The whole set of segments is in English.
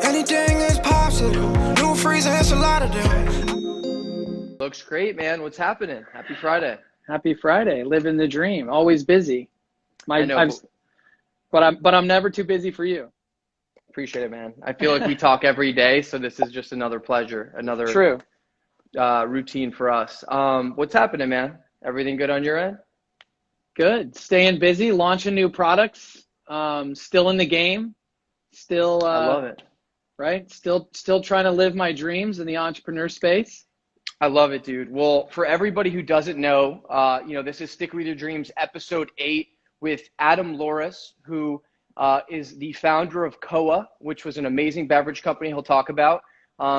Anything is possible. New freezer, it's a lot of them. Looks great, man. What's happening? Happy Friday. Happy Friday. Living the dream. Always busy. I know. But I'm never too busy for you. Appreciate it, man. I feel like we talk every day, so this is just another pleasure, another True. Routine for us. What's happening, man? Everything good on your end? Good. Staying busy, launching new products. Still in the game. Still I love it. Right? Still trying to live my dreams in the entrepreneur space. I love it, dude. Well, for everybody who doesn't know, this is Stick With Your Dreams, episode 8 with Adam Louras, who is the founder of COO, which was an amazing beverage company he'll talk about.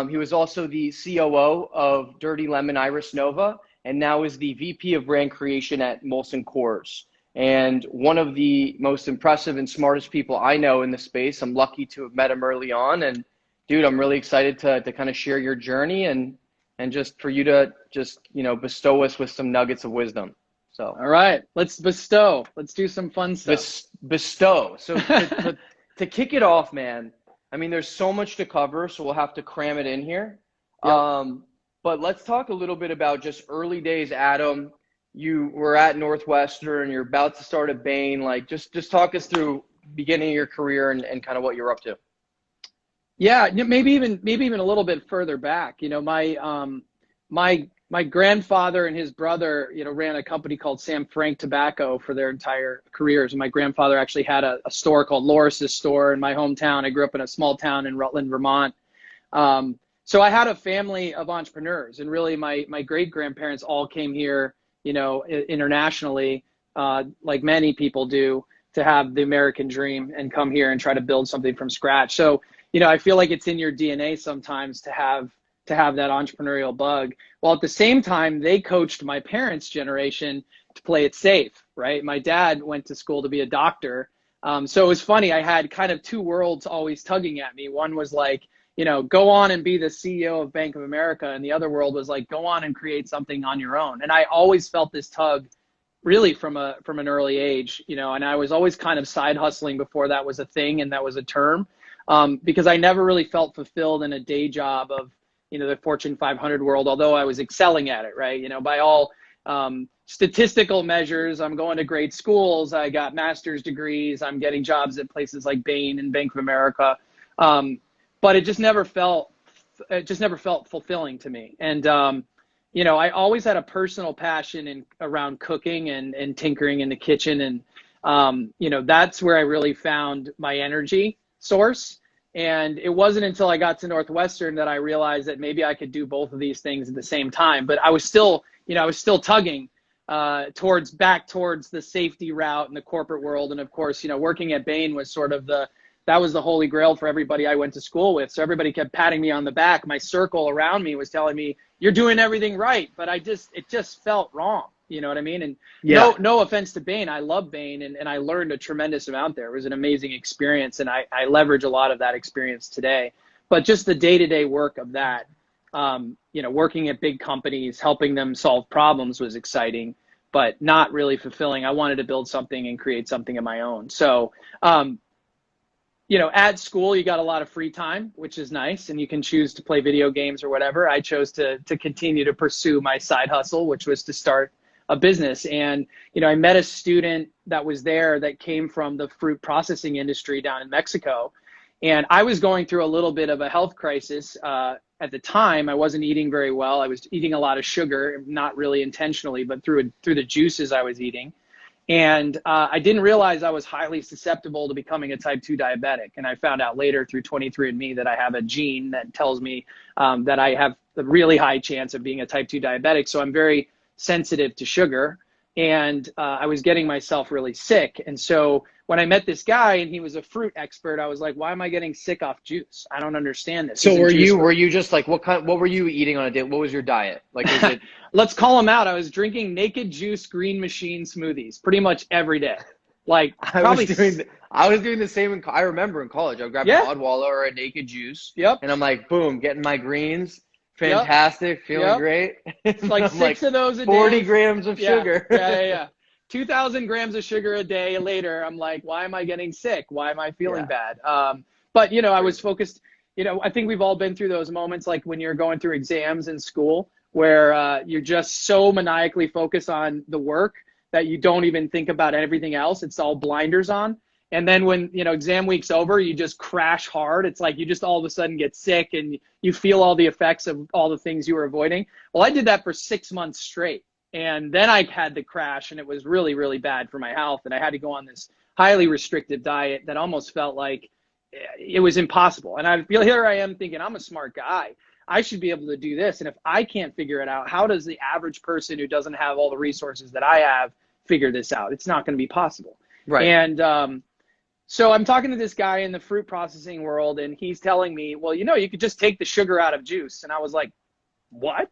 He was also the COO of Dirty Lemon Iris Nova, and now is the VP of brand creation at Molson Coors. And one of the most impressive and smartest people I know in the space. I'm lucky to have met him early on. And dude, I'm really excited to kind of share your journey and just for you to bestow us with some nuggets of wisdom. So, all right, let's bestow. Let's do some fun stuff. Bestow. So to kick it off, man, I mean, there's so much to cover, so we'll have to cram it in here. Yep. But let's talk a little bit about just early days, Adam. You were at Northwestern, you're about to start at Bain. Like, just talk us through beginning of your career and kind of what you're up to. Yeah, maybe even a little bit further back. My grandfather and his brother, ran a company called Sam Frank Tobacco for their entire careers. And my grandfather actually had a store called Louras' store in my hometown. I grew up in a small town in Rutland, Vermont. So I had a family of entrepreneurs, and really my great grandparents all came here, internationally, like many people do, to have the American dream and come here and try to build something from scratch. So, I feel like it's in your DNA sometimes to have that entrepreneurial bug. While at the same time, they coached my parents' generation to play it safe, right? My dad went to school to be a doctor. So it was funny. I had kind of two worlds always tugging at me. One was like, go on and be the CEO of Bank of America. And the other world was like, go on and create something on your own. And I always felt this tug really from an early age, and I was always kind of side hustling before that was a thing and that was a term, because I never really felt fulfilled in a day job of, the Fortune 500 world, although I was excelling at it, right? By all statistical measures, I'm going to great schools. I got master's degrees. I'm getting jobs at places like Bain and Bank of America. But it just never felt fulfilling to me. And, I always had a personal passion around cooking and tinkering in the kitchen. And, that's where I really found my energy source. And it wasn't until I got to Northwestern that I realized that maybe I could do both of these things at the same time. But I was still tugging towards the safety route in the corporate world. And of course, working at Bain was sort of that was the holy grail for everybody I went to school with. So everybody kept patting me on the back. My circle around me was telling me, you're doing everything right. But it just felt wrong. You know what I mean? And yeah. No offense to Bain. I love Bain and I learned a tremendous amount there. It was an amazing experience. And I leverage a lot of that experience today. But just the day-to-day work of that, working at big companies, helping them solve problems was exciting, but not really fulfilling. I wanted to build something and create something of my own. So, at school, you got a lot of free time, which is nice, and you can choose to play video games or whatever. I chose to continue to pursue my side hustle, which was to start a business. And, I met a student that was there that came from the fruit processing industry down in Mexico. And I was going through a little bit of a health crisis. At the time, I wasn't eating very well. I was eating a lot of sugar, not really intentionally, but through the juices I was eating. And I didn't realize I was highly susceptible to becoming a type 2 diabetic. And I found out later through 23andMe that I have a gene that tells me that I have a really high chance of being a type 2 diabetic. So I'm very sensitive to sugar. And I was getting myself really sick. And so when I met this guy and he was a fruit expert, I was like, why am I getting sick off juice? I don't understand this. So were you just like, what were you eating on a day? What was your diet? Like, is it? Let's call them out. I was drinking Naked Juice Green Machine smoothies pretty much every day. Like I was doing the same. I remember in college, I would grab a Odwalla or a Naked Juice. Yep. And I'm like, boom, getting my greens. Fantastic. Yep. Feeling great. It's like six of those a day. 40 grams of sugar. Yeah. 2,000 grams of sugar a day later, I'm like, why am I getting sick? Why am I feeling bad? But, I was focused, I think we've all been through those moments, like when you're going through exams in school, where you're just so maniacally focused on the work that you don't even think about everything else. It's all blinders on. And then when, exam week's over, you just crash hard. It's like you just all of a sudden get sick and you feel all the effects of all the things you were avoiding. Well, I did that for 6 months straight. And then I had the crash, and it was really, really bad for my health. And I had to go on this highly restrictive diet that almost felt like it was impossible. And here I am thinking, I'm a smart guy. I should be able to do this. And if I can't figure it out, how does the average person who doesn't have all the resources that I have figure this out? It's not going to be possible. Right. And so I'm talking to this guy in the fruit processing world, and he's telling me, well, you could just take the sugar out of juice. And I was like, what?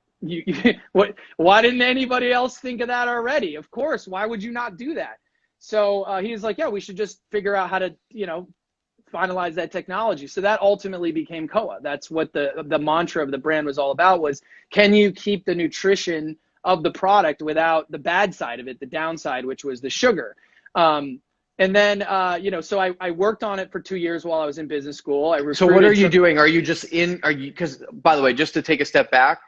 What? Why didn't anybody else think of that already? Of course. Why would you not do that? So he's like, yeah, we should just figure out how to, finalize that technology. So that ultimately became COA. That's what the mantra of the brand was all about, was, can you keep the nutrition of the product without the bad side of it, the downside, which was the sugar. And then, so I worked on it for 2 years while I was in business school. So what are you doing? Are you just because by the way, just to take a step back,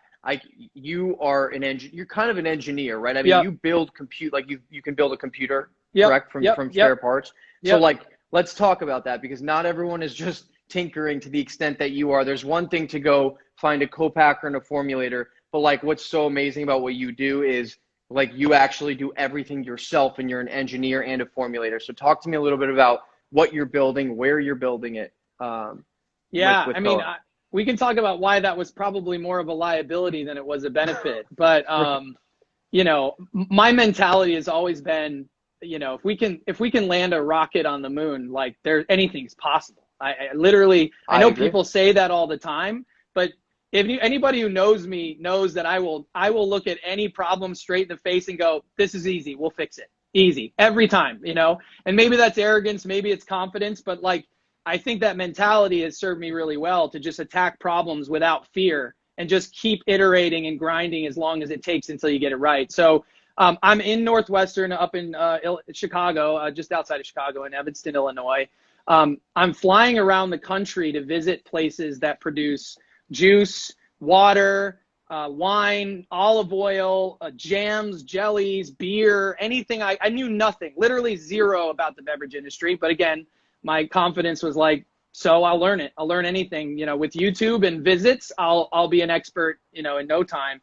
you are you're kind of an engineer, right? I mean, you build you can build a computer, correct? From spare parts. So let's talk about that, because not everyone is just tinkering to the extent that you are. There's one thing to go find a co-packer and a formulator, but what's so amazing about what you do is you actually do everything yourself, and you're an engineer and a formulator. So talk to me a little bit about what you're building, where you're building it. We can talk about why that was probably more of a liability than it was a benefit. But, my mentality has always been, if we can land a rocket on the moon, anything's possible. I know people say that all the time, but anybody who knows me knows that I will look at any problem straight in the face and go, this is easy. We'll fix it. Easy. Every time, and maybe that's arrogance. Maybe it's confidence, but I think that mentality has served me really well, to just attack problems without fear and just keep iterating and grinding as long as it takes until you get it right. So I'm in Northwestern, up in Chicago, just outside of Chicago, in Evanston, Illinois. I'm flying around the country to visit places that produce juice, water, wine, olive oil, jams, jellies, beer, anything. I knew nothing, literally zero about the beverage industry. But again, my confidence was so I'll learn it. I'll learn anything, with YouTube and visits, I'll be an expert, in no time.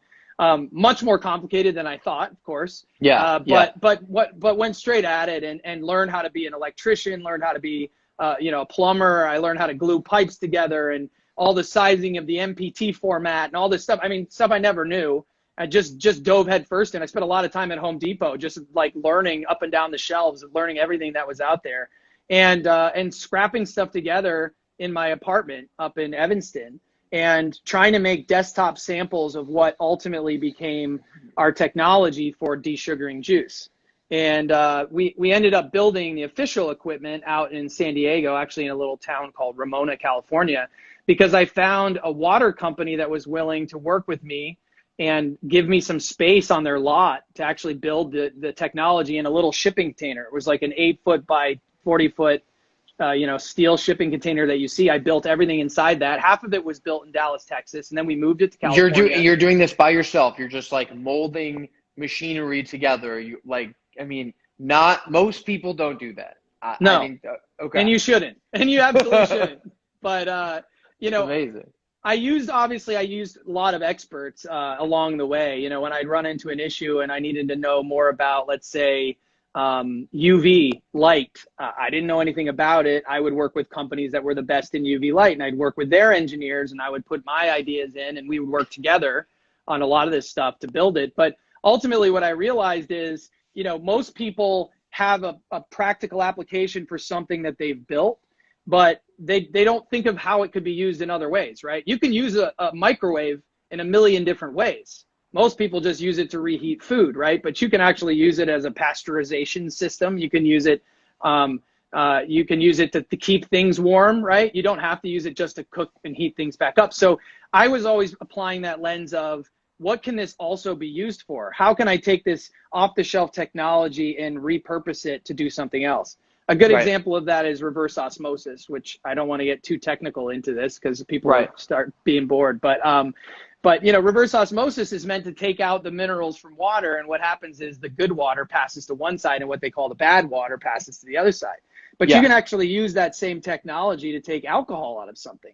Much more complicated than I thought, of course. But went straight at it and learned how to be an electrician, learned how to be, a plumber. I learned how to glue pipes together and all the sizing of the MPT format and all this stuff. I mean, stuff I never knew. I just dove head first, and I spent a lot of time at Home Depot, just learning up and down the shelves, learning everything that was out there, and scrapping stuff together in my apartment up in Evanston, and trying to make desktop samples of what ultimately became our technology for desugaring juice. And we ended up building the official equipment out in San Diego, actually in a little town called Ramona, California, because I found a water company that was willing to work with me and give me some space on their lot to actually build the technology in a little shipping container. It was like an 8-foot by 40-foot steel shipping container that you see. I built everything inside that. Half of it was built in Dallas, Texas, and then we moved it to California. You're doing this by yourself. You're just molding machinery together. Not most people don't do that. No. Okay. And you shouldn't. And you absolutely shouldn't. But amazing. I used a lot of experts along the way. When I'd run into an issue and I needed to know more about, let's say, UV light. I didn't know anything about it. I would work with companies that were the best in UV light, and I'd work with their engineers, and I would put my ideas in, and we would work together on a lot of this stuff to build it. But ultimately what I realized is, most people have a practical application for something that they've built, but they don't think of how it could be used in other ways, right? You can use a microwave in a million different ways. Most people just use it to reheat food, right? But you can actually use it as a pasteurization system. You can use it to keep things warm, right? You don't have to use it just to cook and heat things back up. So I was always applying that lens of, what can this also be used for? How can I take this off-the-shelf technology and repurpose it to do something else? A good Right. example of that is reverse osmosis, which I don't want to get too technical into this because people Right. will start being bored. But you know, reverse osmosis is meant to take out the minerals from water, and what happens is the good water passes to one side, and what they call the bad water passes to the other side. But Yeah. you can actually use that same technology to take alcohol out of something.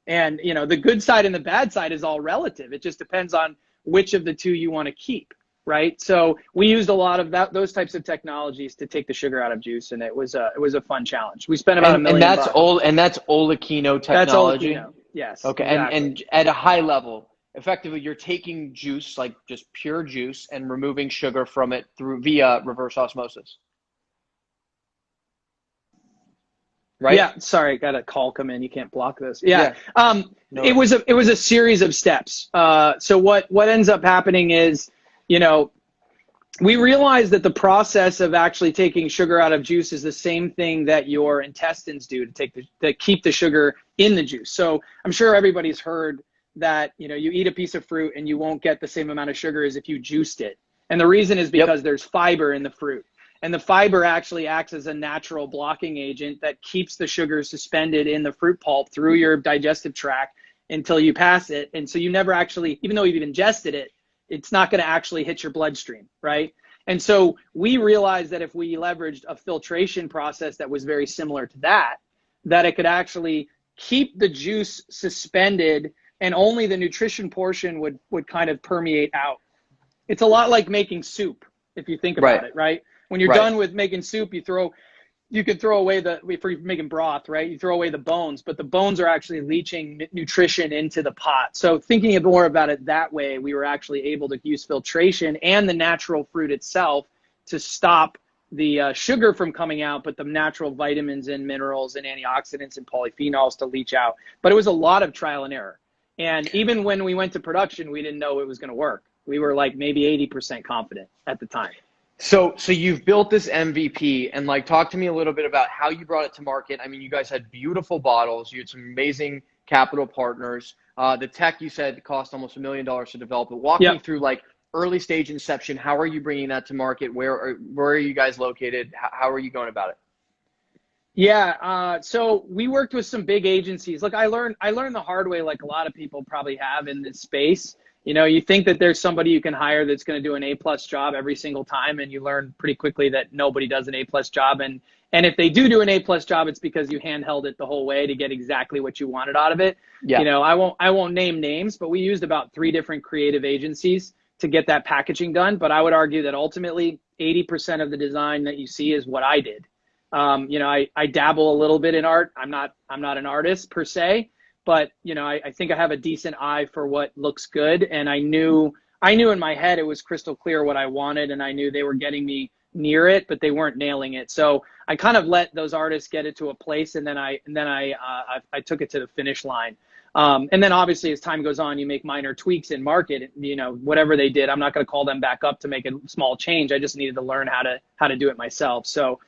And you know, the good side and the bad side is all relative. It just depends on which of the two you want to keep. Right. So we used a lot of those types of technologies to take the sugar out of juice. And it was a fun challenge. We spent about $1 million. And that's Olekino technology. That's Olekino. Yes. Okay. Exactly. And at a high level, effectively you're taking juice, like just pure juice, and removing sugar from it via reverse osmosis. Right? Yeah. Sorry. Got a call come in. You can't block this. Yeah. No it was a series of steps. So what ends up happening is, you know, we realized that the process of actually taking sugar out of juice is the same thing that your intestines do to keep the sugar in the juice. So I'm sure everybody's heard that, you know, you eat a piece of fruit and you won't get the same amount of sugar as if you juiced it. And the reason is because there's fiber in the fruit. And the fiber actually acts as a natural blocking agent that keeps the sugar suspended in the fruit pulp through your digestive tract until you pass it. And so you never actually, even though you've ingested it, it's not going to actually hit your bloodstream, right? And so we realized that if we leveraged a filtration process that was very similar to that it could actually keep the juice suspended and only the nutrition portion would kind of permeate out. It's a lot like making soup, if you think about it, right? When you're done with making soup, you can throw away if you're making broth, right? You throw away the bones, but the bones are actually leaching nutrition into the pot. So thinking more about it that way, we were actually able to use filtration and the natural fruit itself to stop the sugar from coming out, but the natural vitamins and minerals and antioxidants and polyphenols to leach out. But it was a lot of trial and error. And even when we went to production, we didn't know it was going to work. We were like maybe 80% confident at the time. So you've built this MVP, and like, talk to me a little bit about how you brought it to market. I mean, you guys had beautiful bottles. You had some amazing capital partners. The tech, you said, cost almost $1 million to develop. But walk me through like early stage inception. How are you bringing that to market? Where are you guys located? How are you going about it? Yeah, so we worked with some big agencies. Look, I learned the hard way, like a lot of people probably have in this space. You know, you think that there's somebody you can hire that's going to do an A+ job every single time, and you learn pretty quickly that nobody does an A+ job. And if they do an A+ job, it's because you handheld it the whole way to get exactly what you wanted out of it. Yeah. You know, I won't name names, but we used about 3 different creative agencies to get that packaging done. But I would argue that ultimately 80% of the design that you see is what I did. You know, I dabble a little bit in art. I'm not an artist per se. But, you know, I think I have a decent eye for what looks good. And I knew in my head it was crystal clear what I wanted. And I knew they were getting me near it, but they weren't nailing it. So I kind of let those artists get it to a place. And then I took it to the finish line. And then obviously as time goes on, you make minor tweaks in market, you know, whatever they did. I'm not going to call them back up to make a small change. I just needed to learn how to do it myself. So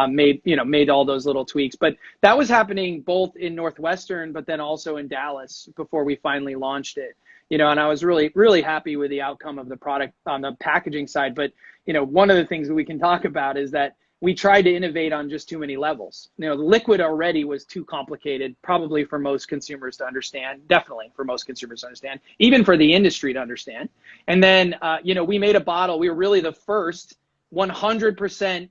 made all those little tweaks. But that was happening both in Northwestern, but then also in Dallas before we finally launched it. You know, and I was really, really happy with the outcome of the product on the packaging side. But, you know, one of the things that we can talk about is that we tried to innovate on just too many levels. You know, the liquid already was too complicated, probably for most consumers to understand, definitely for most consumers to understand, even for the industry to understand. And then, you know, we made a bottle. We were really the first 100%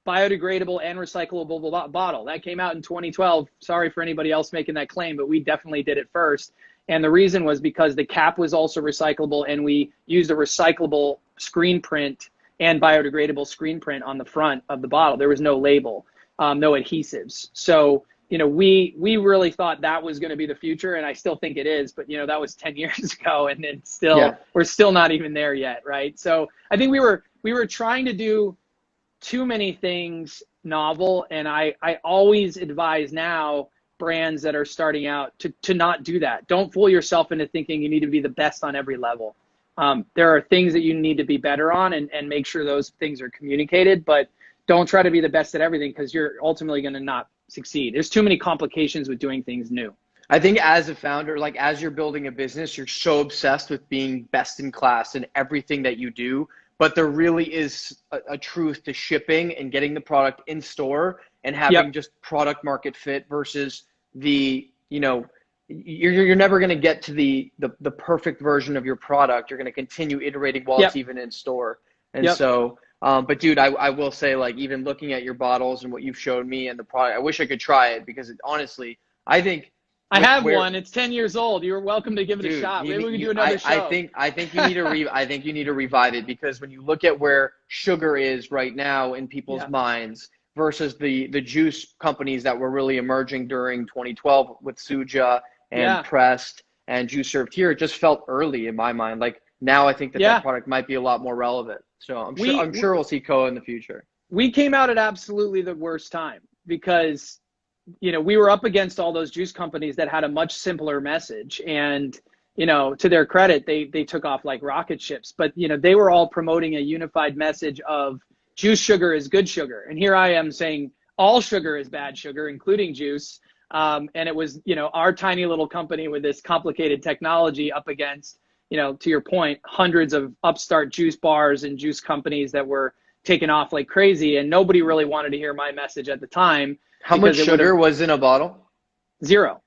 biodegradable and recyclable bottle. That came out in 2012. Sorry for anybody else making that claim, but we definitely did it first. And the reason was because the cap was also recyclable, and we used a recyclable screen print and biodegradable screen print on the front of the bottle. There was no label, no adhesives. So, you know, we really thought that was going to be the future, and I still think it is, but you know, that was 10 years ago, and it's still, we're still not even there yet. Right. So I think we were trying to do too many things novel. And I always advise now brands that are starting out to not do that. Don't fool yourself into thinking you need to be the best on every level. There are things that you need to be better on, and make sure those things are communicated, but don't try to be the best at everything, because you're ultimately going to not succeed. There's too many complications with doing things new. I think as a founder, like as you're building a business, you're so obsessed with being best in class in everything that you do. but there really is a truth to shipping and getting the product in store and having just product market fit versus the, you're never going to get to the perfect version of your product. You're going to continue iterating while it's even in store. And so, but dude, I will say, like, even looking at your bottles and what you've showed me and the product, I wish I could try it because honestly, I think I have one. It's 10 years old. You're welcome to give it a shot. Maybe we can do another show. I think you need to I think you need to revive it, because when you look at where sugar is right now in people's minds versus the juice companies that were really emerging during 2012 with Suja and Pressed and Juice Served Here, it just felt early in my mind. Like, now I think that product might be a lot more relevant. So I'm sure we'll see COA in the future. We came out at absolutely the worst time because we were up against all those juice companies that had a much simpler message. And, to their credit, they took off like rocket ships. But, they were all promoting a unified message of juice sugar is good sugar. And here I am saying all sugar is bad sugar, including juice. And it was, our tiny little company with this complicated technology up against, to your point, hundreds of upstart juice bars and juice companies that were taking off like crazy. And nobody really wanted to hear my message at the time. How much sugar was in a bottle? Zero.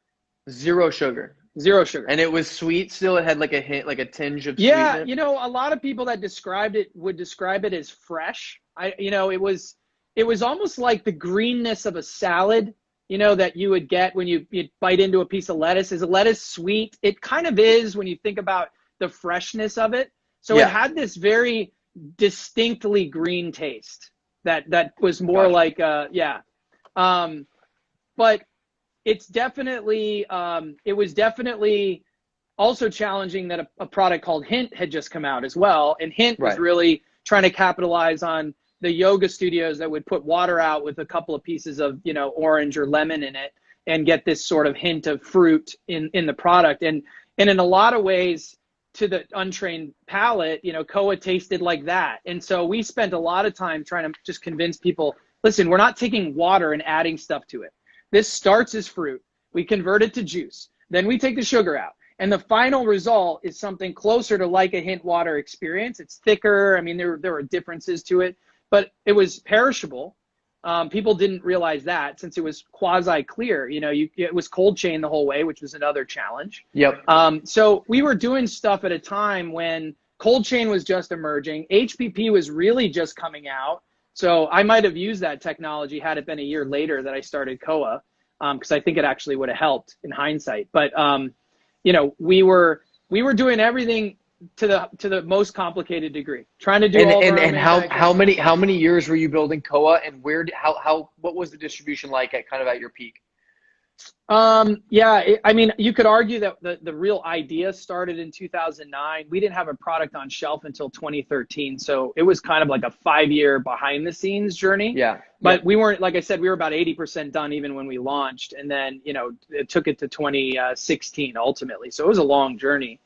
Zero sugar. Zero sugar. And it was sweet still? It had like a hint, like a tinge of sweetness? Yeah, a lot of people that described it would describe it as fresh. It was almost like the greenness of a salad, that you would get when you bite into a piece of lettuce. Is a lettuce sweet? It kind of is when you think about the freshness of it. So it had this very distinctly green taste that was more like, but it's definitely, it was definitely also challenging that a product called Hint had just come out as well. And Hint was really trying to capitalize on the yoga studios that would put water out with a couple of pieces of, orange or lemon in it and get this sort of hint of fruit in the product. And in a lot of ways, to the untrained palate, COA tasted like that. And so we spent a lot of time trying to just convince people, listen, we're not taking water and adding stuff to it. This starts as fruit. We convert it to juice. Then we take the sugar out. And the final result is something closer to like a Hint water experience. It's thicker. I mean, there were differences to it, but it was perishable. People didn't realize that since it was quasi-clear. It was cold chain the whole way, which was another challenge. Yep. So we were doing stuff at a time when cold chain was just emerging. HPP was really just coming out. So I might have used that technology had it been a year later that I started COA, because I think it actually would have helped in hindsight. But we were doing everything to the most complicated degree, trying to do how many years were you building COA, and what was the distribution like at your peak? You could argue that the real idea started in 2009. We didn't have a product on shelf until 2013. So it was kind of like a 5-year behind the scenes journey. Yeah. But we weren't, like I said, we were about 80% done even when we launched. And then, it took it to 2016 ultimately. So it was a long journey.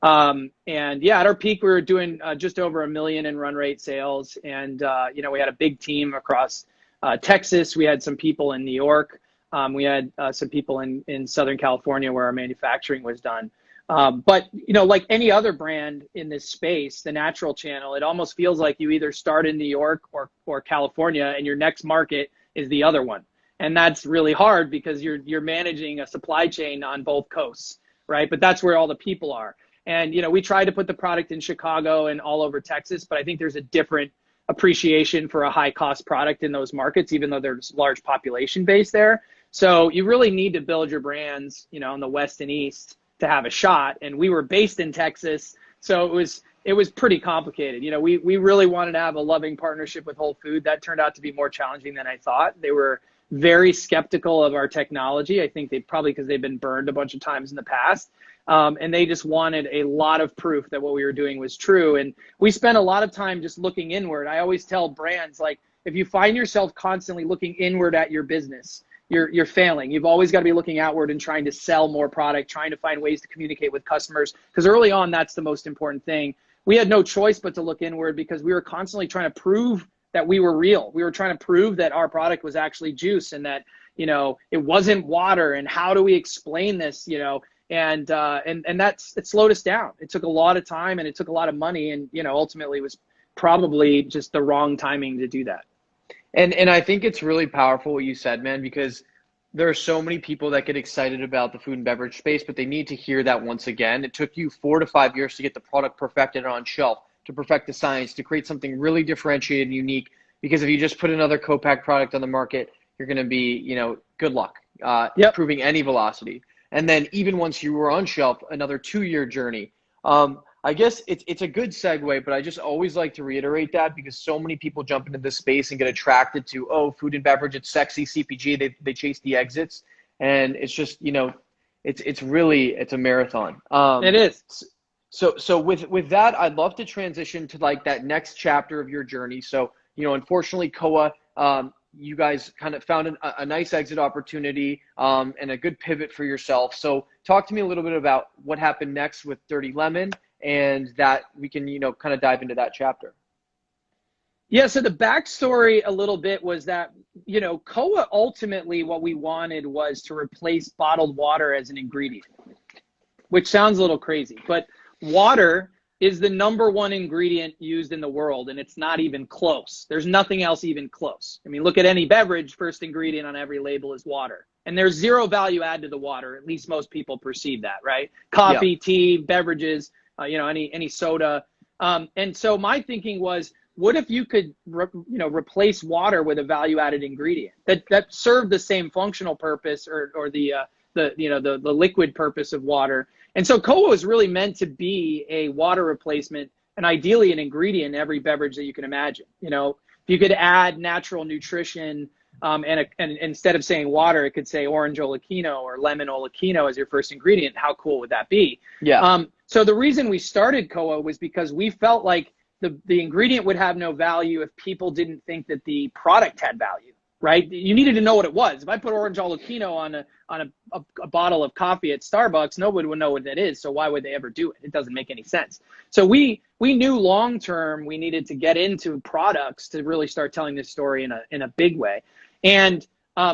At our peak, we were doing just over $1 million in run rate sales. And, we had a big team across Texas. We had some people in New York. We had some people in Southern California where our manufacturing was done. But, like any other brand in this space, the natural channel, it almost feels like you either start in New York or California and your next market is the other one. And that's really hard because you're managing a supply chain on both coasts, right? But that's where all the people are. And, we tried to put the product in Chicago and all over Texas, but I think there's a different appreciation for a high cost product in those markets, even though there's large population base there. So you really need to build your brands, in the West and East to have a shot. And we were based in Texas, so it was pretty complicated. We really wanted to have a loving partnership with Whole Foods. That turned out to be more challenging than I thought. They were very skeptical of our technology. I think because they've been burned a bunch of times in the past. And they just wanted a lot of proof that what we were doing was true. And we spent a lot of time just looking inward. I always tell brands, like, if you find yourself constantly looking inward at your business, you're failing. You've always got to be looking outward and trying to sell more product, trying to find ways to communicate with customers. Because early on, that's the most important thing. We had no choice but to look inward because we were constantly trying to prove that we were real. We were trying to prove that our product was actually juice and that, it wasn't water. And how do we explain this, and it slowed us down. It took a lot of time and it took a lot of money, and ultimately was probably just the wrong timing to do that. And I think it's really powerful what you said, man, because there are so many people that get excited about the food and beverage space, but they need to hear that once again. It took you 4 to 5 years to get the product perfected on shelf, to perfect the science, to create something really differentiated and unique. Because if you just put another co-pack product on the market, you're going to be, good luck improving any velocity. And then even once you were on shelf, another 2-year journey. I guess it's a good segue, but I just always like to reiterate that because so many people jump into this space and get attracted to, food and beverage, it's sexy, CPG, they chase the exits. And it's just, it's a marathon. It is. So with that, I'd love to transition to like that next chapter of your journey. So, unfortunately, COA, you guys kind of found a nice exit opportunity and a good pivot for yourself. So talk to me a little bit about what happened next with Dirty Lemon, and that we can, kind of dive into that chapter. Yeah, so the backstory a little bit was that, COA ultimately what we wanted was to replace bottled water as an ingredient, which sounds a little crazy, but water is the #1 ingredient used in the world, and it's not even close. There's nothing else even close. I mean, look at any beverage, first ingredient on every label is water. And there's zero value add to the water. At least most people perceive that, right? Coffee, tea, beverages, any soda. And so my thinking was, what if you could, replace water with a value-added ingredient that served the same functional purpose or the liquid purpose of water? And so COA is really meant to be a water replacement and ideally an ingredient in every beverage that you can imagine. If you could add natural nutrition and instead of saying water, it could say orange olekino or lemon olekino as your first ingredient. How cool would that be? Yeah. So the reason we started COA was because we felt like the ingredient would have no value if people didn't think that the product had value, right? You needed to know what it was. If I put orange olekino on a bottle of coffee at Starbucks, nobody would know what that is. So why would they ever do it? It doesn't make any sense. So we knew long term we needed to get into products to really start telling this story in a big way. And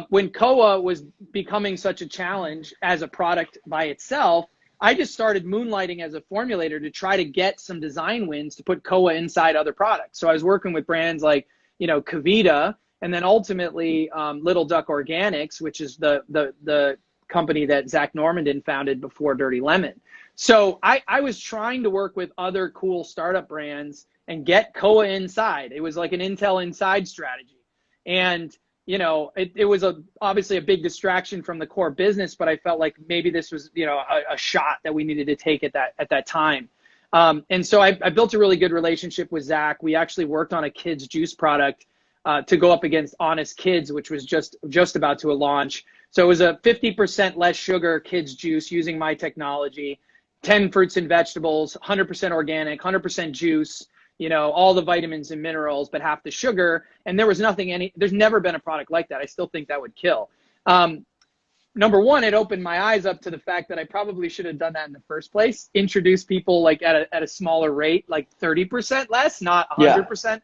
when COA was becoming such a challenge as a product by itself, I just started moonlighting as a formulator to try to get some design wins to put COA inside other products. So I was working with brands like, Kavita, and then ultimately Little Duck Organics, which is the company that Zach Normandin founded before Dirty Lemon. So I was trying to work with other cool startup brands and get COA inside. It was like an Intel inside strategy. And it was obviously a big distraction from the core business, but I felt like maybe this was, a shot that we needed to take at that time. And so I built a really good relationship with Zach. We actually worked on a kids juice product to go up against Honest Kids, which was just about to launch. So it was a 50% less sugar kids juice using my technology, 10 fruits and vegetables, 100% organic, 100% juice. All the vitamins and minerals, but half the sugar. And there was there's never been a product like that. I still think that would kill. Number one, it opened my eyes up to the fact that I probably should have done that in the first place. Introduce people like at a smaller rate, like 30% less, not 100%.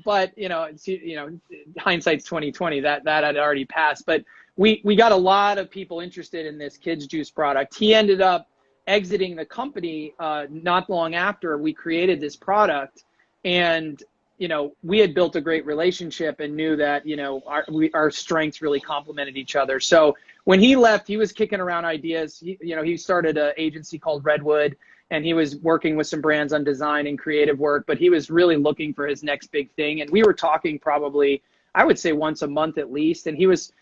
But hindsight's 2020. That had already passed. But we got a lot of people interested in this kids juice product. He ended up exiting the company not long after we created this product, and we had built a great relationship and knew that our strengths really complemented each other. So when he left, he was kicking around ideas. He started an agency called Redwood, and he was working with some brands on design and creative work, but he was really looking for his next big thing. And we were talking probably, I would say, once a month at least, and he was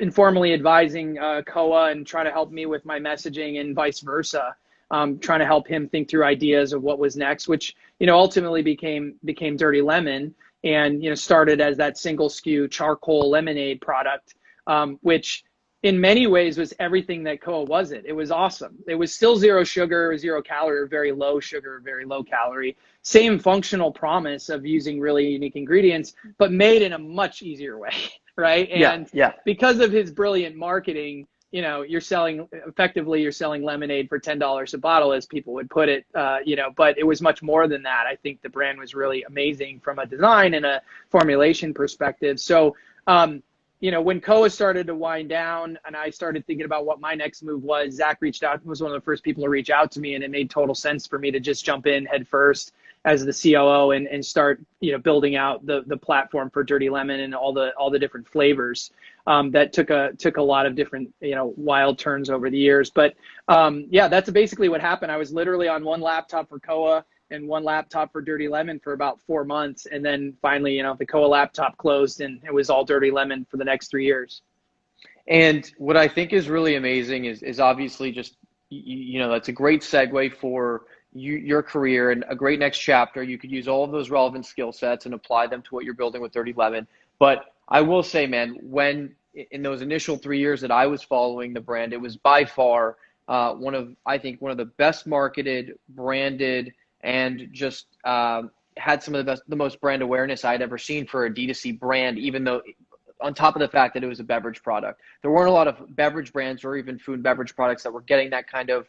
informally advising COA and trying to help me with my messaging and vice versa, trying to help him think through ideas of what was next, which, ultimately became Dirty Lemon and, started as that single SKU charcoal lemonade product, which in many ways was everything that COA wasn't. It was awesome. It was still zero sugar, 0 calorie, or very low sugar, very low calorie. Same functional promise of using really unique ingredients, but made in a much easier way. Right. And because of his brilliant marketing, you're selling lemonade for $10 a bottle, as people would put it, but it was much more than that. I think the brand was really amazing from a design and a formulation perspective. So, when COA started to wind down and I started thinking about what my next move was, Zach was one of the first people to reach out to me, and it made total sense for me to just jump in head first as the COO and start, building out the platform for Dirty Lemon and all the different flavors. That took a lot of different, wild turns over the years. But yeah, that's basically what happened. I was literally on one laptop for COA and one laptop for Dirty Lemon for about 4 months. And then finally, the COA laptop closed and it was all Dirty Lemon for the next 3 years. And what I think is really amazing is obviously just, that's a great segue for your career and a great next chapter. You could use all of those relevant skill sets and apply them to what you're building with Dirty Lemon. But I will say, man, when in those initial 3 years that I was following the brand, it was by far one of the best marketed, branded, and just had some of the most brand awareness I'd ever seen for a D2C brand, even though on top of the fact that it was a beverage product. There weren't a lot of beverage brands or even food and beverage products that were getting that kind of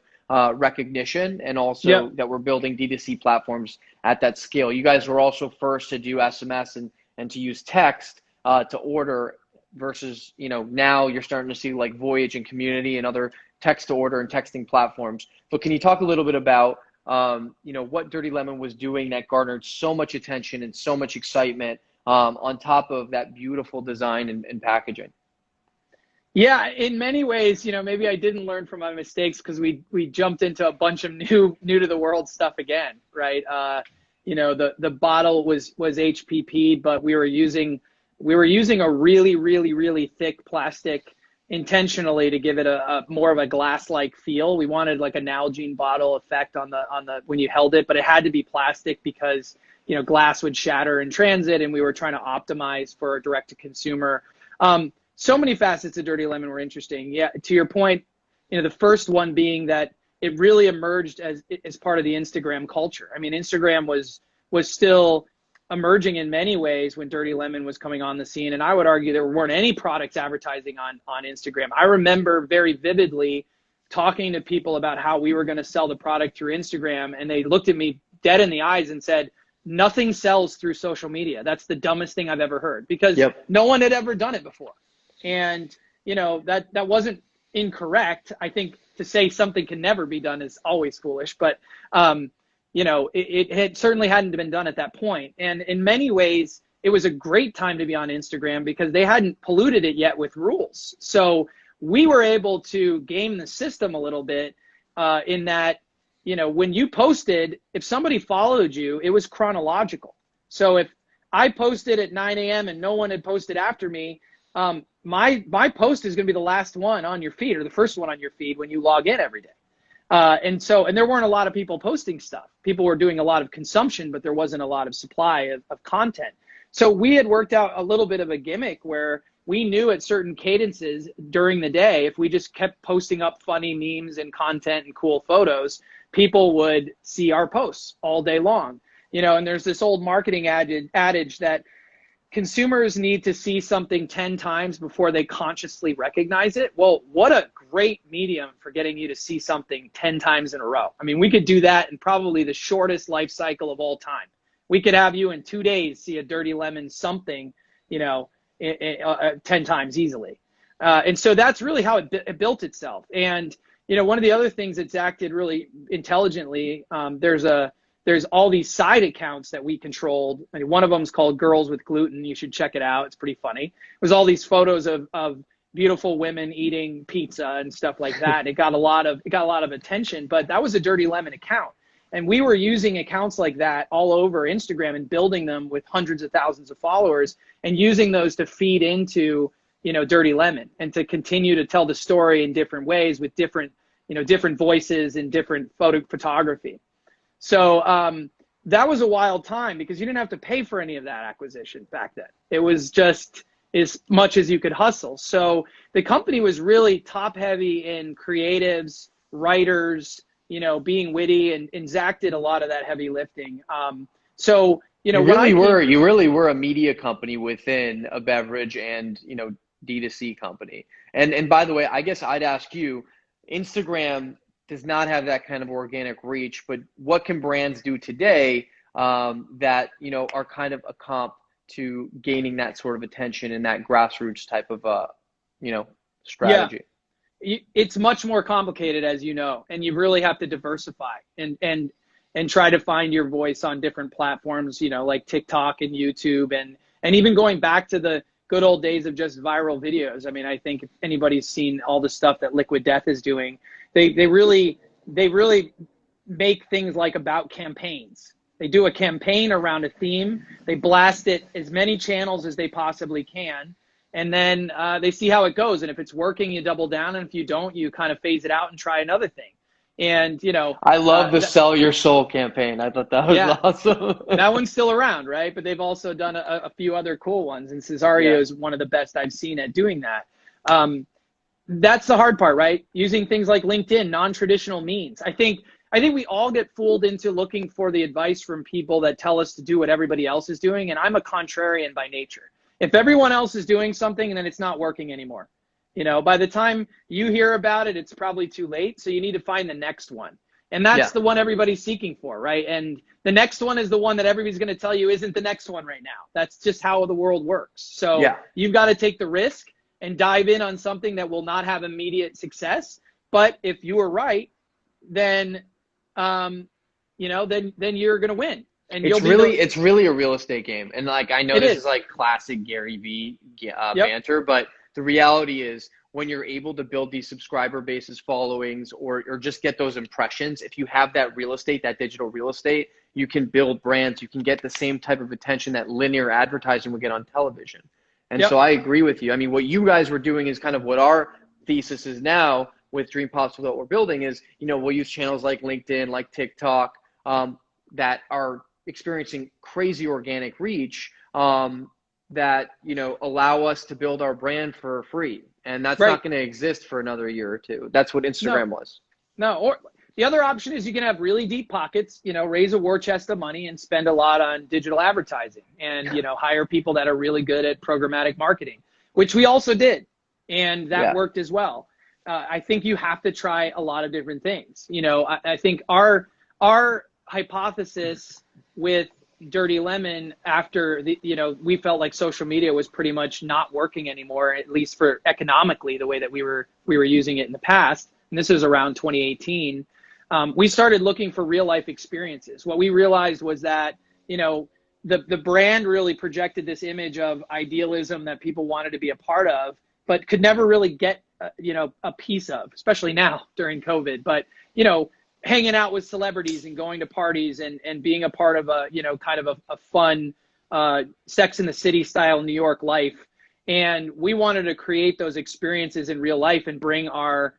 recognition, and also that we're building D2C platforms at that scale. You guys were also first to do SMS and to use text to order versus, now you're starting to see like Voyage and Community and other text to order and texting platforms. But can you talk a little bit about, what Dirty Lemon was doing that garnered so much attention and so much excitement on top of that beautiful design and packaging? Yeah, in many ways, maybe I didn't learn from my mistakes because we jumped into a bunch of new to the world stuff again, right? The bottle was HPP, but we were using a really, really, really thick plastic intentionally to give it a more of a glass-like feel. We wanted like a Nalgene bottle effect on the when you held it, but it had to be plastic because glass would shatter in transit, and we were trying to optimize for direct to consumer. So many facets of Dirty Lemon were interesting. Yeah, to your point, the first one being that it really emerged as part of the Instagram culture. I mean, Instagram was still emerging in many ways when Dirty Lemon was coming on the scene, and I would argue there weren't any products advertising on Instagram. I remember very vividly talking to people about how we were going to sell the product through Instagram, and they looked at me dead in the eyes and said, "Nothing sells through social media. That's the dumbest thing I've ever heard," because no one had ever done it before. And, that wasn't incorrect. I think to say something can never be done is always foolish, but, it had certainly hadn't been done at that point. And in many ways, it was a great time to be on Instagram because they hadn't polluted it yet with rules. So we were able to game the system a little bit in that, when you posted, if somebody followed you, it was chronological. So if I posted at 9 a.m. and no one had posted after me, my post is going to be the last one on your feed or the first one on your feed when you log in every day. And there weren't a lot of people posting stuff. People were doing a lot of consumption, but there wasn't a lot of supply of content. So we had worked out a little bit of a gimmick where we knew at certain cadences during the day, if we just kept posting up funny memes and content and cool photos, people would see our posts all day long. And there's this old marketing adage that consumers need to see something 10 times before they consciously recognize it. Well, what a great medium for getting you to see something 10 times in a row. I mean, we could do that in probably the shortest life cycle of all time. We could have you in 2 days see a Dirty Lemon something, 10 times easily. And so that's really how it built itself. And, one of the other things that Zach did really intelligently, there's all these side accounts that we controlled. I mean, one of them is called Girls with Gluten. You should check it out. It's pretty funny. It was all these photos of beautiful women eating pizza and stuff like that. It got a lot of attention, but that was a Dirty Lemon account. And we were using accounts like that all over Instagram and building them with hundreds of thousands of followers and using those to feed into, Dirty Lemon and to continue to tell the story in different ways with different voices and different photography. So that was a wild time because you didn't have to pay for any of that acquisition back then. It was just as much as you could hustle. So the company was really top heavy in creatives, writers, being witty, and Zach did a lot of that heavy lifting. You really were a media company within a beverage and, D2C company. And by the way, I guess I'd ask you, Instagram does not have that kind of organic reach, but what can brands do today that, are kind of a comp to gaining that sort of attention and that grassroots type of, strategy? It's much more complicated, as you know, and you really have to diversify and try to find your voice on different platforms, like TikTok and YouTube, and even going back to the good old days of just viral videos. I mean, I think if anybody's seen all the stuff that Liquid Death is doing, they really make things like about campaigns. They do a campaign around a theme. They blast it as many channels as they possibly can. And then they see how it goes. And if it's working, you double down. And if you don't, you kind of phase it out and try another thing. And, I love the Sell Your Soul campaign. I thought that was awesome. That one's still around, right? But they've also done a few other cool ones. And Cesario is one of the best I've seen at doing that. That's the hard part, right? Using things like LinkedIn, non-traditional means. I think we all get fooled into looking for the advice from people that tell us to do what everybody else is doing. And I'm a contrarian by nature. If everyone else is doing something, then it's not working anymore. By the time you hear about it, it's probably too late. So you need to find the next one. And that's the one everybody's seeking for, right? And the next one is the one that everybody's going to tell you isn't the next one right now. That's just how the world works. So you've got to take the risk and dive in on something that will not have immediate success. But if you are right, then, then you're going to win. And it's really a real estate game. And I know this is like classic Gary V banter, but the reality is when you're able to build these subscriber bases, followings, or just get those impressions, if you have that real estate, that digital real estate, you can build brands. You can get the same type of attention that linear advertising would get on television. And so I agree with you. I mean, what you guys were doing is kind of what our thesis is now with Dream Pops, with what we're building is, we'll use channels like LinkedIn, like TikTok, that are experiencing crazy organic reach, that, allow us to build our brand for free. And that's not going to exist for another year or two. That's what Instagram was. No, or the other option is you can have really deep pockets, raise a war chest of money and spend a lot on digital advertising and, hire people that are really good at programmatic marketing, which we also did. And that worked as well. I think you have to try a lot of different things. I think our hypothesis with Dirty Lemon after we felt like social media was pretty much not working anymore, at least for economically the way that we were using it in the past. And this was around 2018. We started looking for real life experiences. What we realized was that, the brand really projected this image of idealism that people wanted to be a part of, but could never really get, a piece of, especially now during COVID. But, hanging out with celebrities and going to parties and being a part of a, kind of a fun Sex in the City style New York life. And we wanted to create those experiences in real life and bring our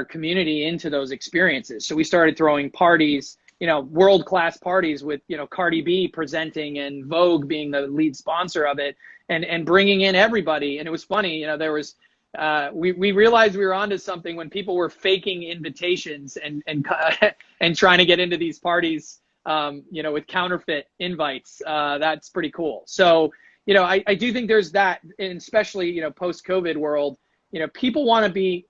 community into those experiences. So we started throwing parties, world-class parties with, Cardi B presenting and Vogue being the lead sponsor of it and bringing in everybody. And it was funny, there was, we realized we were onto something when people were faking invitations and trying to get into these parties, with counterfeit invites. That's pretty cool. So, I do think there's that, and especially, post-COVID world, people want to be,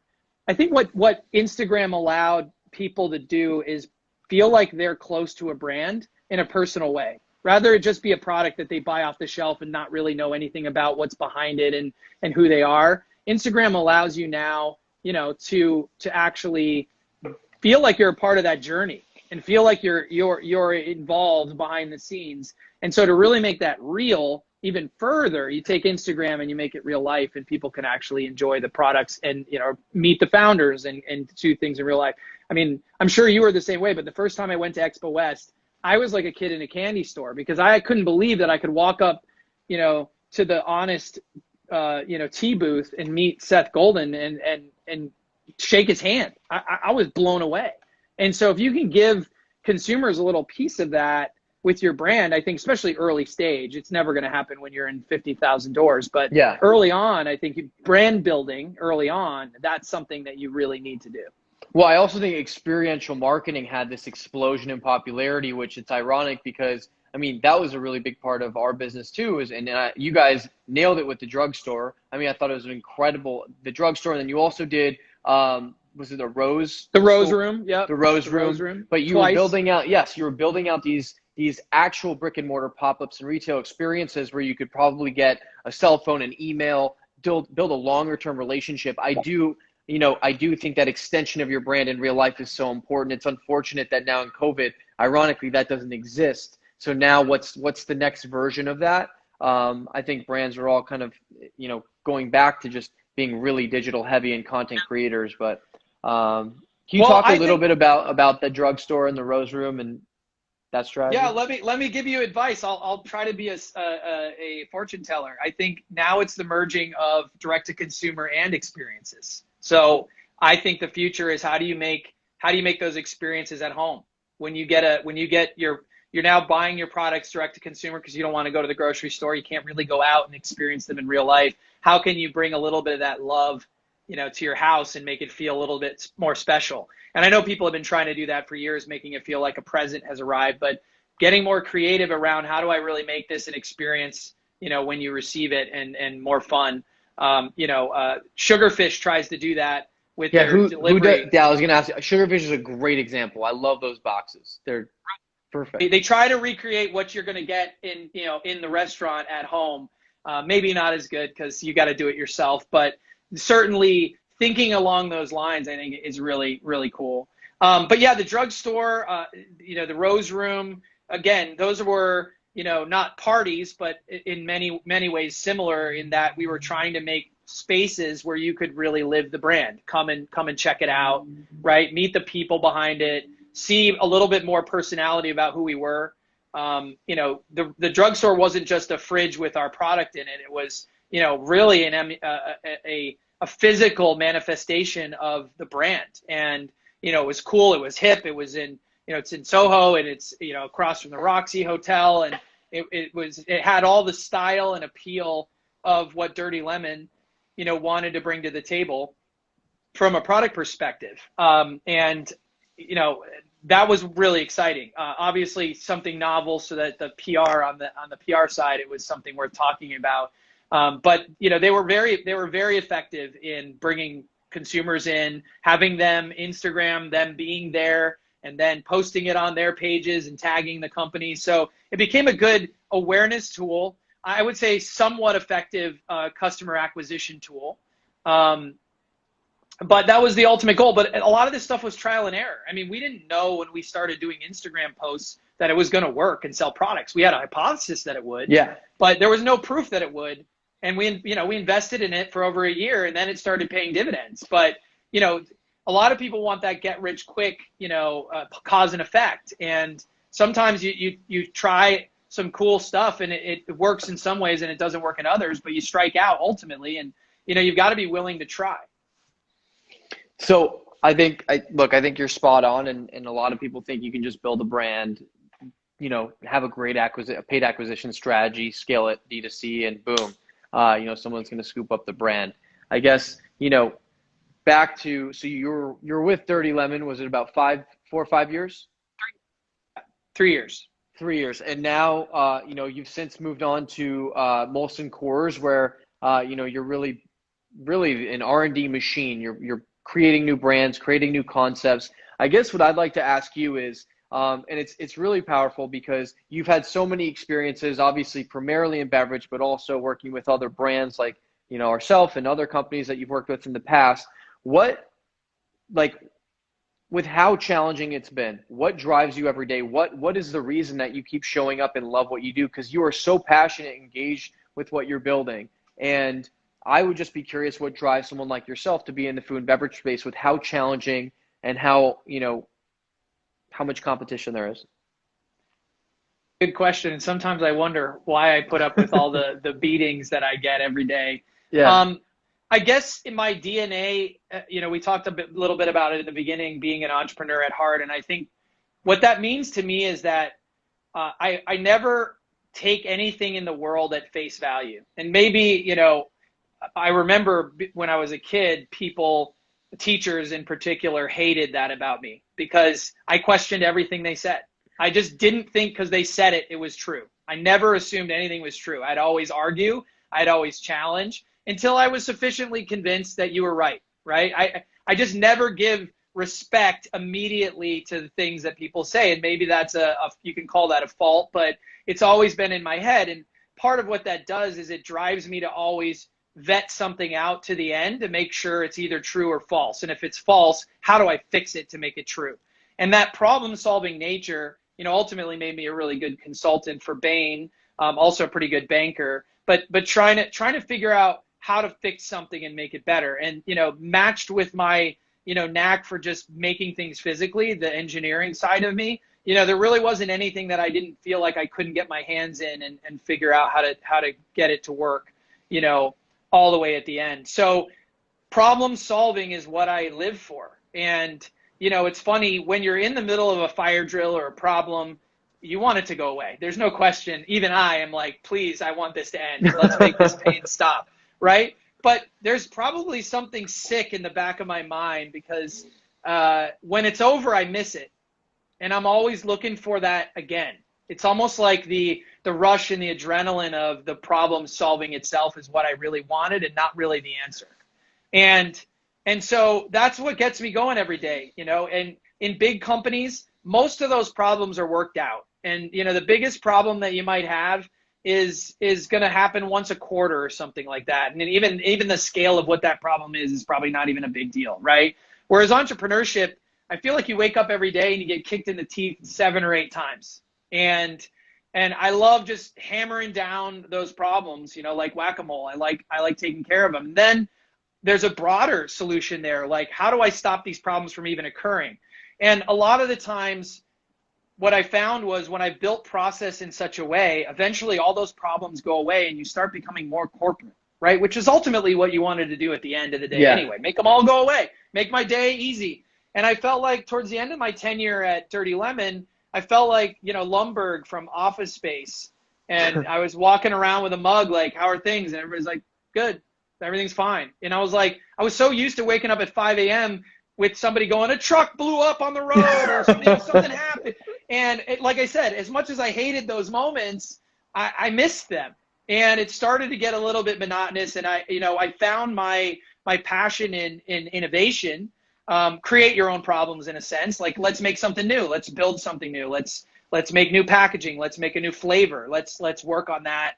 I think what Instagram allowed people to do is feel like they're close to a brand in a personal way. Rather it just be a product that they buy off the shelf and not really know anything about what's behind it and who they are. Instagram allows you now, to actually feel like you're a part of that journey and feel like you're involved behind the scenes. And so to really make that real even further, you take Instagram and you make it real life, and people can actually enjoy the products and, meet the founders and do things in real life. I mean, I'm sure you were the same way, but the first time I went to Expo West, I was like a kid in a candy store because I couldn't believe that I could walk up, to the Honest, tea booth and meet Seth Golden and shake his hand. I was blown away. And so if you can give consumers a little piece of that with your brand, I think especially early stage, it's never going to happen when you're in 50,000 doors, but early on, I think brand building early on, that's something that you really need to do. Well, I also think experiential marketing had this explosion in popularity, which it's ironic because, I mean, that was a really big part of our business too. You guys nailed it with the drugstore. I mean, I thought it was the drugstore. And then you also did, was it the Rose? The Rose Room, yeah. The Rose Room. But you were building out, you were building out these these actual brick and mortar pop-ups and retail experiences where you could probably get a cell phone and email, build a longer term relationship. I do think that extension of your brand in real life is so important. It's unfortunate that now in COVID, ironically, that doesn't exist. So now what's the next version of that? I think brands are all kind of, going back to just being really digital heavy and content creators. But can you talk a little bit about the drugstore and the Rose Room and that strategy? Yeah, let me give you advice. I'll try to be a fortune teller. I think now it's the merging of direct to consumer and experiences. So I think the future is how do you make those experiences at home? You're now buying your products direct to consumer because you don't want to go to the grocery store. You can't really go out and experience them in real life. How can you bring a little bit of that love, to your house and make it feel a little bit more special? And I know people have been trying to do that for years, making it feel like a present has arrived, but getting more creative around how do I really make this an experience, when you receive it and more fun. Sugarfish tries to do that with their delivery. I was going to ask you, Sugarfish is a great example. I love those boxes. They're perfect. They try to recreate what you're going to get in the restaurant at home. Maybe not as good because you got to do it yourself, but certainly thinking along those lines, I think is really, really cool. But yeah, the drugstore, the Rose Room, again, those were, not parties, but in many, many ways similar in that we were trying to make spaces where you could really live the brand, come and check it out, right? Meet the people behind it, see a little bit more personality about who we were. The drugstore wasn't just a fridge with our product in it. It was, really a physical manifestation of the brand. And, it was cool. It was hip. It was in, it's in Soho and it's, across from the Roxy Hotel. And it had all the style and appeal of what Dirty Lemon, wanted to bring to the table from a product perspective. That was really exciting. Obviously something novel so that the PR on the PR side, it was something worth talking about. But they were very effective in bringing consumers in, having them Instagram, them being there, and then posting it on their pages and tagging the company. So it became a good awareness tool. I would say somewhat effective customer acquisition tool. But that was the ultimate goal. But a lot of this stuff was trial and error. I mean, we didn't know when we started doing Instagram posts that it was going to work and sell products. We had a hypothesis that it would. Yeah. But there was no proof that it would. And we invested in it for over a year, and then it started paying dividends. But, a lot of people want that get rich quick, cause and effect. And sometimes you try some cool stuff and it works in some ways and it doesn't work in others, but you strike out ultimately. And, you've got to be willing to try. So I think you're spot on. And a lot of people think you can just build a brand, have a great paid acquisition strategy, scale it D2C, and boom, someone's going to scoop up the brand. I guess, back to, so you're with Dirty Lemon. Was it about 4 or 5 years? 3 years. 3 years. And now, you've since moved on to Molson Coors, where, you're really, really an R&D machine. You're creating new brands, creating new concepts. I guess what I'd like to ask you is, and it's really powerful because you've had so many experiences, obviously primarily in beverage, but also working with other brands like, ourselves and other companies that you've worked with in the past. With how challenging it's been, what drives you every day? What is the reason that you keep showing up and love what you do? Because you are so passionate, engaged with what you're building. And I would just be curious what drives someone like yourself to be in the food and beverage space with how challenging and how much competition there is. Good question. And sometimes I wonder why I put up with all the beatings that I get every day. Yeah. I guess in my DNA, we talked a little bit about it in the beginning, being an entrepreneur at heart. And I think what that means to me is that I never take anything in the world at face value. And maybe, I remember when I was a kid, teachers in particular, hated that about me because I questioned everything they said. I just didn't think because they said it was true. I never assumed anything was true. I'd always argue. I'd always challenge until I was sufficiently convinced that you were right? I just never give respect immediately to the things that people say. And maybe that's you can call that a fault, but it's always been in my head. And part of what that does is it drives me to always vet something out to the end to make sure it's either true or false. And if it's false, how do I fix it to make it true? And that problem-solving nature, ultimately made me a really good consultant for Bain, also a pretty good banker. But trying to figure out how to fix something and make it better. And matched with my knack for just making things physically, the engineering side of me, there really wasn't anything that I didn't feel like I couldn't get my hands in and figure out how to get it to work, all the way at the end. So problem solving is what I live for. And, it's funny, when you're in the middle of a fire drill or a problem, you want it to go away. There's no question. Even I am like, please, I want this to end. Let's make this pain stop, right? But there's probably something sick in the back of my mind because when it's over, I miss it. And I'm always looking for that again. It's almost like the rush and the adrenaline of the problem solving itself is what I really wanted and not really the answer. And so that's what gets me going every day, and in big companies, most of those problems are worked out. And, the biggest problem that you might have is going to happen once a quarter or something like that. And even the scale of what that problem is probably not even a big deal, right? Whereas entrepreneurship, I feel like you wake up every day and you get kicked in the teeth 7 or 8 times. And I love just hammering down those problems, like whack-a-mole. I like taking care of them. And then there's a broader solution there. Like, how do I stop these problems from even occurring? And a lot of the times what I found was when I built process in such a way, eventually all those problems go away and you start becoming more corporate, right? Which is ultimately what you wanted to do at the end of the day anyway. Make them all go away. Make my day easy. And I felt like towards the end of my tenure at Dirty Lemon, I felt like, Lumbergh from Office Space. And I was walking around with a mug like, how are things? And everybody's like, good. Everything's fine. And I was like, I was so used to waking up at 5 a.m. with somebody going, a truck blew up on the road or something happened. And like I said, as much as I hated those moments, I missed them. And it started to get a little bit monotonous. And I found my passion in innovation. Create your own problems in a sense. Like, let's make something new. Let's build something new. Let's make new packaging. Let's make a new flavor. Let's work on that.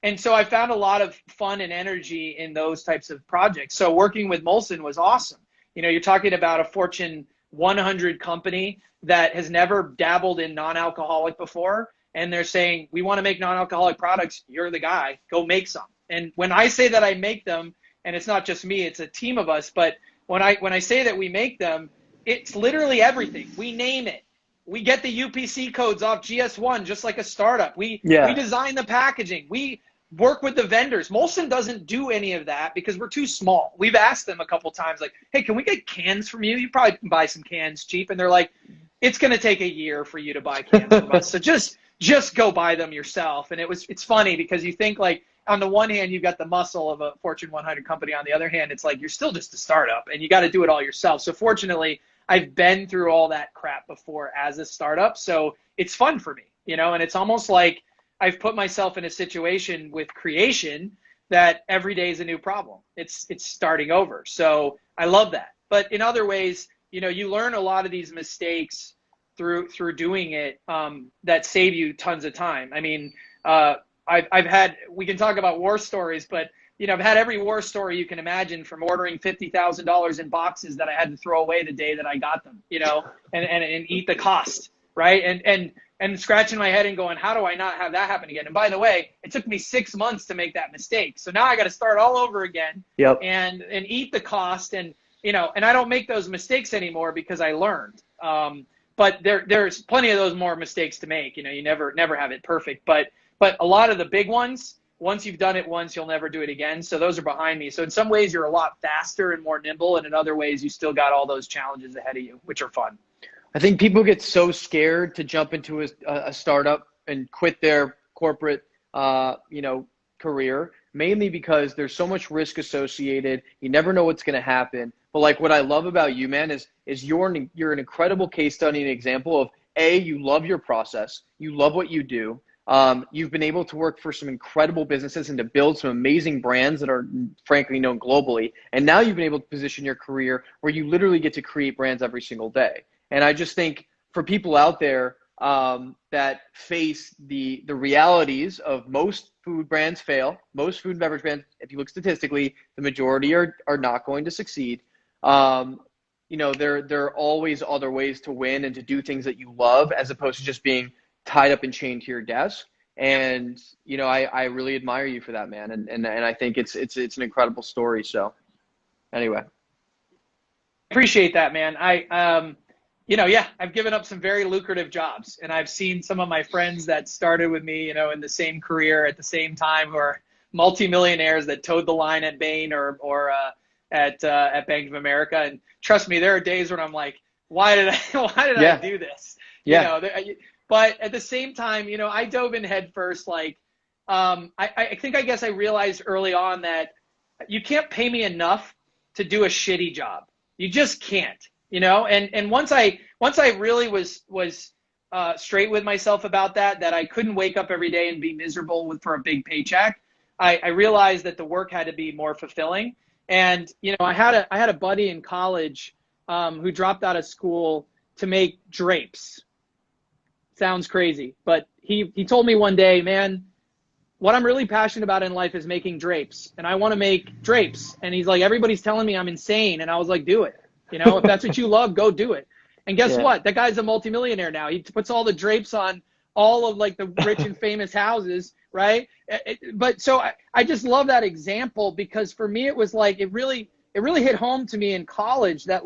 And so I found a lot of fun and energy in those types of projects. So working with Molson was awesome. You're talking about a Fortune 100 company that has never dabbled in non-alcoholic before. And they're saying, we want to make non-alcoholic products. You're the guy. Go make some. And when I say that I make them, and it's not just me, it's a team of us, but when I say that we make them, it's literally everything. We name it. We get the UPC codes off GS1 just like a startup. We design the packaging. We work with the vendors. Molson doesn't do any of that because we're too small. We've asked them a couple times, like, hey, can we get cans from you? You probably can buy some cans cheap. And they're like, it's going to take a year for you to buy cans from us. So just go buy them yourself. And it's funny because you think, like, on the one hand, you've got the muscle of a Fortune 100 company. On the other hand, it's like you're still just a startup and you got to do it all yourself. So fortunately, I've been through all that crap before as a startup. So it's fun for me, and it's almost like I've put myself in a situation with creation that every day is a new problem. It's starting over. So I love that. But in other ways, you learn a lot of these mistakes through doing it that save you tons of time. I mean, I've had, we can talk about war stories, but I've had every war story you can imagine, from ordering $50,000 in boxes that I had to throw away the day that I got them, and eat the cost, right? And scratching my head and going, how do I not have that happen again? And by the way, it took me 6 months to make that mistake. So now I got to start all over again and eat the cost. And, and I don't make those mistakes anymore because I learned. But there's plenty of those more mistakes to make. You never have it perfect. But a lot of the big ones, once you've done it once, you'll never do it again. So those are behind me. So in some ways, you're a lot faster and more nimble. And in other ways, you still got all those challenges ahead of you, which are fun. I think people get so scared to jump into a startup and quit their corporate, career, mainly because there's so much risk associated. You never know what's going to happen. But like what I love about you, man, is you're an incredible case study and example of, A, you love your process. You love what you do. You've been able to work for some incredible businesses and to build some amazing brands that are frankly known globally. And now you've been able to position your career where you literally get to create brands every single day. And I just think for people out there that face the realities of most food brands fail, most food and beverage brands, if you look statistically, the majority are not going to succeed. There are always other ways to win and to do things that you love as opposed to just being tied up and chained to your desk. And, I really admire you for that, man. And I think it's an incredible story. So anyway. Appreciate that, man. I've given up some very lucrative jobs, and I've seen some of my friends that started with me, in the same career at the same time, who are multimillionaires that towed the line at Bain or at Bank of America. And trust me, there are days when I'm like, why did I do this? Yeah. But at the same time, I dove in head first. I guess I realized early on that you can't pay me enough to do a shitty job. You just can't, and once I really was straight with myself about that I couldn't wake up every day and be miserable for a big paycheck. I realized that the work had to be more fulfilling. And, I had a buddy in college who dropped out of school to make drapes. Sounds crazy, but he told me one day, man, what I'm really passionate about in life is making drapes, and I want to make drapes. And he's like, everybody's telling me I'm insane. And I was like, do it. If that's what you love, go do it. And guess what? That guy's a multimillionaire now. He puts all the drapes on all of the rich and famous houses, right? But so I just love that example, because for me, it was it really hit home to me in college that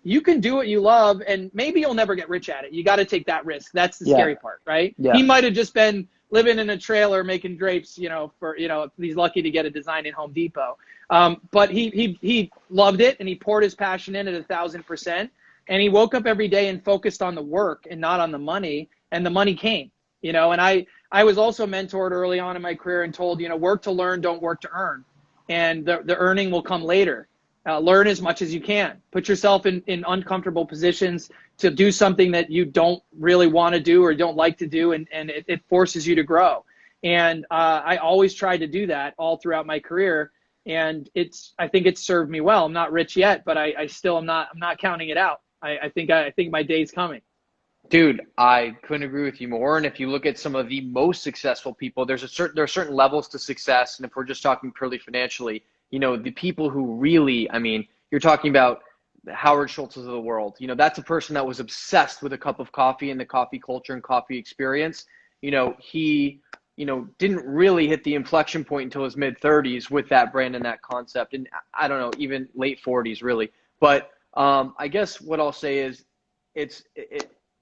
you can do what you love, and maybe you'll never get rich at it. You got to take that risk. That's the scary part, right? Yeah. He might have just been living in a trailer making drapes, if he's lucky to get a design in Home Depot. But he loved it, and he poured his passion in at 1,000%. And he woke up every day and focused on the work and not on the money, and the money came, and I was also mentored early on in my career and told, work to learn, don't work to earn. And the earning will come later. Learn as much as you can. Put yourself in uncomfortable positions to do something that you don't really want to do or don't like to do, and it forces you to grow. And I always tried to do that all throughout my career, and I think it's served me well. I'm not rich yet, but I still am not. I'm not counting it out. I think my day's coming. Dude, I couldn't agree with you more. And if you look at some of the most successful people, there are certain levels to success. And if we're just talking purely financially, the people who really, you're talking about the Howard Schultzes of the world. That's a person that was obsessed with a cup of coffee and the coffee culture and coffee experience. He, didn't really hit the inflection point until his mid-30s with that brand and that concept. And I don't know, even late 40s really. But I guess what I'll say is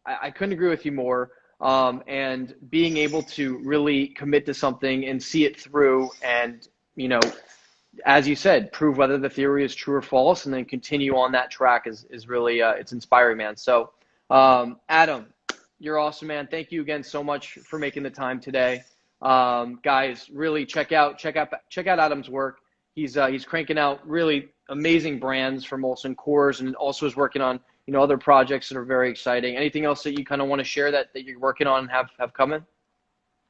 I couldn't agree with you more. And being able to really commit to something and see it through and, as you said, prove whether the theory is true or false, and then continue on that track is really, it's inspiring, man. So, Adam, you're awesome, man. Thank you again so much for making the time today. Guys, really check out Adam's work. He's cranking out really amazing brands for Molson Coors, and also is working on, other projects that are very exciting. Anything else that you kind of want to share that you're working on and have coming?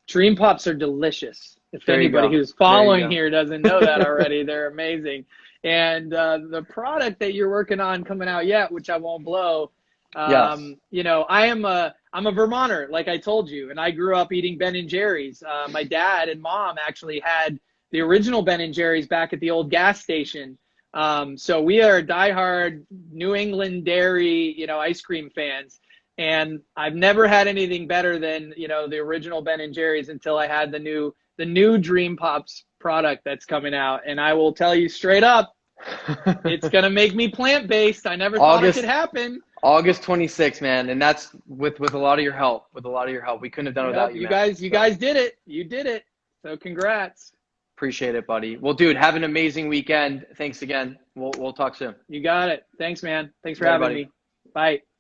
Dream Pops are delicious. If anybody who's following here doesn't know that already, they're amazing. And the product that you're working on coming out yet, which I won't blow, yes. I'm a Vermonter, like I told you, and I grew up eating Ben & Jerry's. My dad and mom actually had the original Ben & Jerry's back at the old gas station. So we are diehard New England dairy, ice cream fans. And I've never had anything better than, the original Ben & Jerry's until I had the new Dream Pops product that's coming out. And I will tell you straight up, it's going to make me plant-based. I never thought it could happen. August 26th, man. And that's with a lot of your help. We couldn't have done it without you, man. You guys did it. You did it. So congrats. Appreciate it, buddy. Well, dude, have an amazing weekend. Thanks again. We'll talk soon. You got it. Thanks, man. Thanks for having me. Bye.